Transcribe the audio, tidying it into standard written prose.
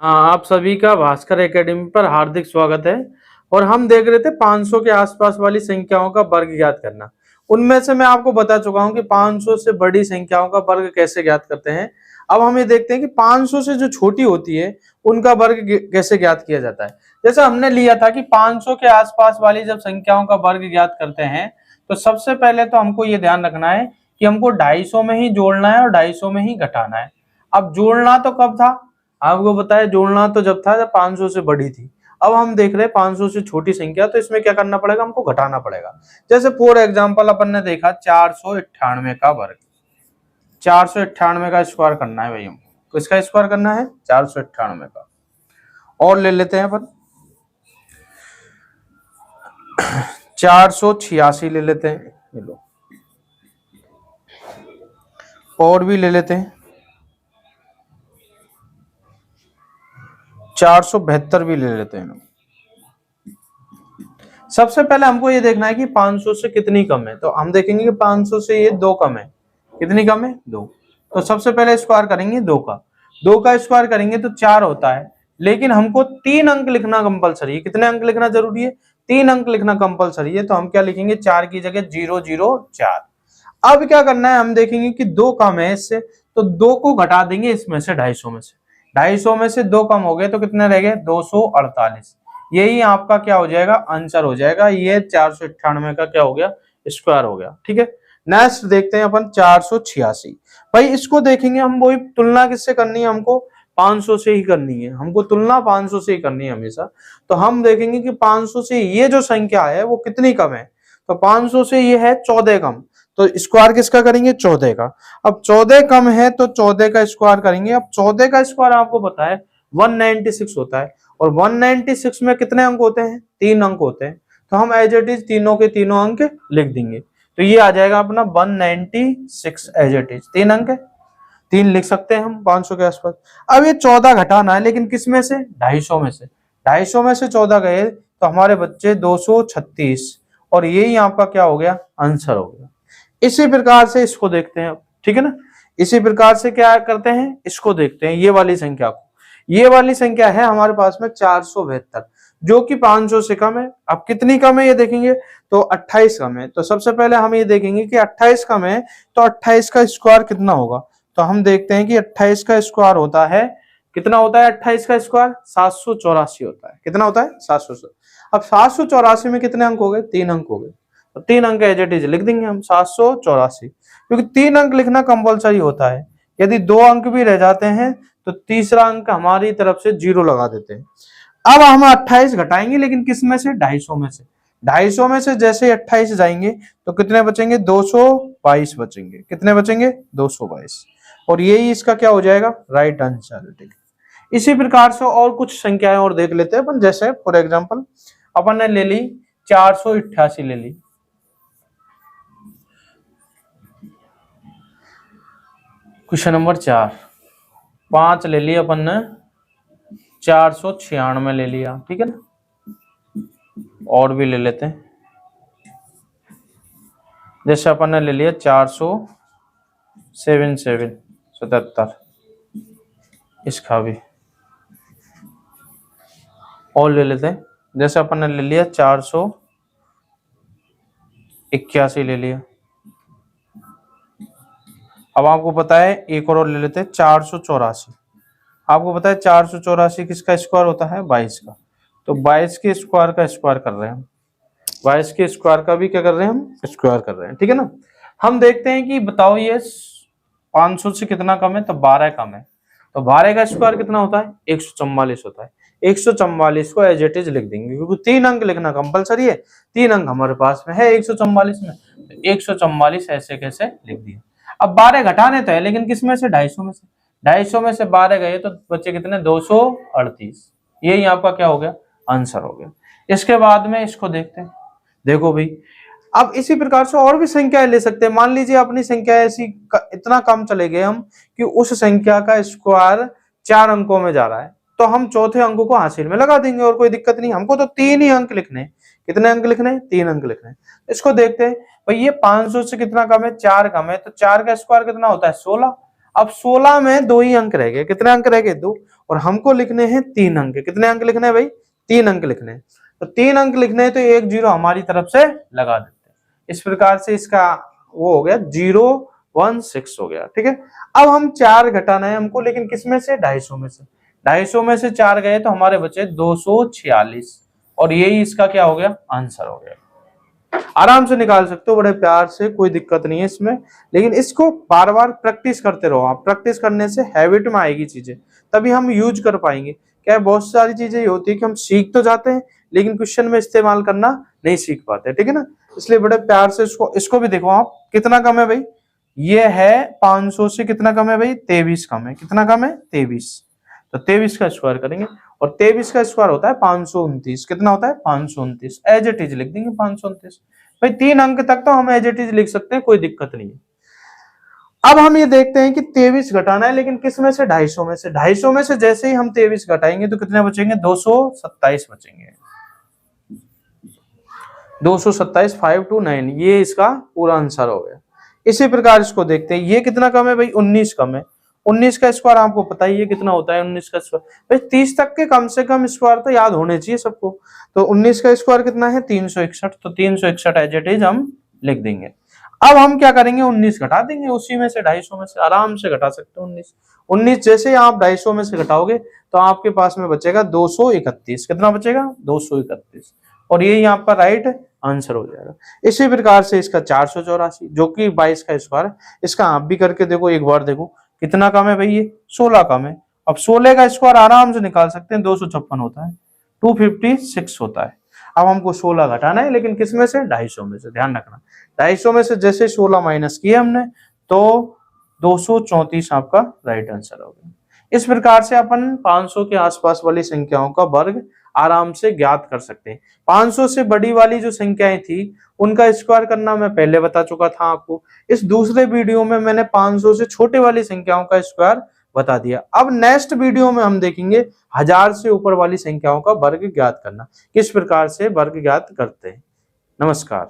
हाँ, आप सभी का भास्कर एकेडमी पर हार्दिक स्वागत है। और हम देख रहे थे 500 के आसपास वाली संख्याओं का वर्ग ज्ञात करना। उनमें से मैं आपको बता चुका हूं कि 500 से बड़ी संख्याओं का वर्ग कैसे ज्ञात करते हैं। अब हम ये देखते हैं कि 500 से जो छोटी होती है उनका वर्ग कैसे ज्ञात किया जाता है। जैसे हमने लिया था कि 500 के आसपास वाली जब संख्याओं का वर्ग ज्ञात करते हैं तो सबसे पहले तो हमको ये ध्यान रखना है कि हमको 250 में ही जोड़ना है और 250 में ही घटाना है। अब जोड़ना तो कब था, आपको बताया जोड़ना तो जब था जब 500 से बड़ी थी। अब हम देख रहे हैं 500 से छोटी संख्या, तो इसमें क्या करना पड़ेगा, हमको घटाना पड़ेगा। जैसे फॉर एग्जांपल अपन ने देखा 498 का वर्ग, 498 का स्क्वायर करना है भाई हमको। किसका स्क्वायर करना है? 498 का। और ले लेते हैं अपन 486 ले लेते हैं, ये लो। और भी ले लेते हैं 472 भी ले लेते हैं। सबसे पहले हमको ये देखना है कि 500 से कितनी कम है, तो हम देखेंगे कि 500 से ये 2 कम है। कितनी कम है? 2। तो सबसे पहले स्क्वायर करेंगे 2 का। 2 का स्क्वायर करेंगे तो 4 होता है, लेकिन हमको 3 अंक लिखना कंपलसरी है। कितने अंक लिखना जरूरी है? 3 अंक लिखना कंपलसरी है। तो हम क्या लिखेंगे? 4 की जगह 004। अब क्या करना है, हम देखेंगे कि 2 कम है इससे, तो 2 को घटा देंगे इसमें से, 250 में से। 250 में से 2 कम हो गए तो कितने रह गए? 248। यही आपका क्या हो जाएगा? आंसर हो जाएगा। ये 498 का क्या हो गया? स्क्वायर हो गया। ठीक है, नेक्स्ट देखते हैं अपन 486। भाई इसको देखेंगे हम, वही तुलना किससे करनी है हमको? 500 से ही करनी है हमको, तुलना 500 से ही करनी है हमेशा। तो हम देखेंगे कि 500 से ये जो संख्या है वो कितनी कम है। तो 500 से ये है 14 कम, तो स्क्वायर किसका करेंगे? 14 का। अब 14 कम है तो 14 का स्क्वायर करेंगे। अब 14 का स्क्वायर आपको पता है 196 होता है, और 196 में कितने अंक होते हैं? 3 अंक होते हैं। तो हम एज इट इज तीनों के तीनों अंक लिख देंगे, तो ये आ जाएगा अपना 196 एज इट इज। 3 अंक है, 3 लिख सकते हैं हम 500 के आसपास। अब ये 14 घटाना है, लेकिन किस में से? 250 में से। 250 में से 14 गए तो हमारे बच्चे 236, और यही आपका क्या हो गया? आंसर हो गया। इसी प्रकार से इसको देखते हैं, ठीक है ना। इसी प्रकार से क्या करते हैं, इसको देखते हैं, ये वाली संख्या को। ये वाली संख्या है हमारे पास में 472, जो कि 500 से कम है। अब कितनी कम है ये देखेंगे, तो 28 कम है। तो सबसे पहले हम ये देखेंगे कि 28 कम है तो 28 का स्क्वायर कितना होगा। तो हम देखते हैं कि 28 का स्क्वायर होता है, कितना होता है 28 का स्क्वायर? 784 होता है। कितना होता है? 700। अब 784 में कितने अंक हो गए? 3 अंक हो गए। तो 3 अंक एज इट इज लिख देंगे हम 784, क्योंकि 3 अंक लिखना कंपलसरी होता है। यदि 2 अंक भी रह जाते हैं तो तीसरा अंक हमारी तरफ से 0 लगा देते हैं। अब हम 28 घटाएंगे, लेकिन किस में से? 250 में से। 250 में से जैसे 28 जाएंगे तो कितने बचेंगे? 222 बचेंगे। कितने बचेंगे? 222। और यही इसका क्या हो जाएगा? Right answer. ठीक है, इसी प्रकार से और कुछ संख्याएं और देख लेते हैं अपन। जैसे फॉर एग्जांपल अपन ने ले ली 488 ले ली। Question number 4। 5 ले लिया अपन ने, 496 ले लिया, ठीक है ना। और भी ले लेते हैं, जैसे अपन ने ले लिया 477, इसका भी और ले लेते हैं। जैसे अपन ने ले लिया 481 ले लिया। अब आपको पता है एक और ले लेते हैं 484। आपको पता है 484 किसका स्क्वायर होता है? 22 का। तो 22 के स्क्वायर का स्क्वायर कर रहे हैं हम। 22 के स्क्वायर का भी क्या कर रहे हैं हम? स्क्वायर कर रहे हैं, ठीक है ना। हम देखते हैं कि बताओ ये 500 से कितना कम है, तो 12 कम है। तो 12 का स्क्वायर कितना होता है? 144 होता है। 144 को एज इट इज लिख देंगे, क्योंकि 3 अंक लिखना कंपलसरी है। 3 अंक हमारे पास में है 144 में, तो 144 ऐसे कैसे लिख दिया। अब 12 घटाने तो है, लेकिन किस में से? 250 में से। 250 में से 12 गए तो बच्चे कितने? 238। यही आपका क्या हो गया? आंसर हो गया। इसके बाद में इसको देखते हैं। देखो भाई, अब इसी प्रकार से और भी संख्याएं ले सकते हैं। मान लीजिए अपनी संख्या ऐसी इतना कम चले गए हम कि उस संख्या का स्क्वायर 4 अंकों में जा रहा है, तो हम चौथे अंक को हासिल में लगा देंगे और कोई दिक्कत नहीं। हमको तो 3 ही अंक लिखने। कितने अंक लिखने? 3 अंक लिखने। इसको देखते हैं भाई, ये 500 से कितना कम है? 4 कम है, तो 4 का स्क्वायर कितना होता है? 16। अब 16 में 2 ही अंक रह गए, कितने अंक रह गए 2, और हमको लिखने हैं 3 अंक, कितने अंक लिखने हैं भाई 3 अंक लिखने हैं, तो 3 अंक लिखने हैं तो एक जीरो हमारी तरफ से लगा देते हैं। इस प्रकार से इसका वो हो गया 016 हो गया, ठीक है। अब हम 4 घटाना है हमको, लेकिन किसमें से 250 में से, 250 में से 4 गए तो हमारे बचे 246, और यही इसका क्या हो गया आंसर हो गया। आराम से निकाल सकते हो बड़े प्यार से, कोई दिक्कत नहीं है इसमें, लेकिन इसको बार बार प्रैक्टिस करते रहो आप, प्रैक्टिस करने से हैबिट में आएगी चीजें, तभी हम यूज कर पाएंगे। क्या बहुत सारी चीजें ये होती है कि हम सीख तो जाते हैं लेकिन क्वेश्चन में इस्तेमाल करना नहीं सीख पाते, ठीक है ना। इसलिए बड़े प्यार से इसको भी देखो आप, कितना कम है भाई, ये है 500 से कितना कम है भाई 23 कम है, कितना कम है 23, तो 23 का स्क्वायर करेंगे, और 23 का स्क्वायर होता है 529, कितना होता है 529, एज इट इज लिख देंगे 529। भाई 3 अंक तक तो हम एज इट इज लिख सकते हैं, कोई दिक्कत नहीं है। अब हम ये देखते हैं कि 23 घटाना है, लेकिन किस में से 250 में से, 250 में से जैसे ही हम 23 घटाएंगे तो कितने बचेंगे 227 बचेंगे, 227 529, ये इसका पूरा आंसर हो गया। इसी प्रकार इसको देखते हैं, ये कितना कम है भाई 19 कम है, 19 का स्क्वायर आपको पता ही है कितना होता है 19 का स्क्वायर, भाई 30 तक के कम से कम स्क्वायर तो याद होने चाहिए सबको, तो 19 का स्क्वायर कितना है 361, तो 361 एज इट इज हम लिख देंगे। अब हम क्या करेंगे 19 घटा देंगे उसी में से, 250 में से आराम से घटा सकते हो 19 जैसे आप 250 में से घटाओगे तो आपके पास में बचेगा 231, कितना बचेगा 231, और यही आपका राइट आंसर हो जाएगा। इसी प्रकार से इसका 484 जो कि 22 का स्क्वायर है, इसका आप भी करके देखो एक बार, देखो कितना कम है भाई ये 16 कम है। अब 16 का स्क्वायर आराम से निकाल सकते हैं, 256 होता है, 256 होता है। अब हमको 16 घटाना है, लेकिन किस में से 250 में से, ध्यान रखना 250 में से जैसे 16 माइनस किए हमने तो 234 आपका राइट आंसर हो गया। इस प्रकार से अपन 500 के आसपास वाली संख्याओं का वर्ग आराम से ज्ञात कर सकते हैं। 500 से बड़ी वाली जो संख्याएं थी उनका स्क्वायर करना मैं पहले बता चुका था आपको। इस दूसरे वीडियो में मैंने 500 से छोटे वाली संख्याओं का स्क्वायर बता दिया। अब नेक्स्ट वीडियो में हम देखेंगे 1000 से ऊपर वाली संख्याओं का वर्ग ज्ञात करना, किस प्रकार से वर्ग ज्ञात करते हैं। नमस्कार।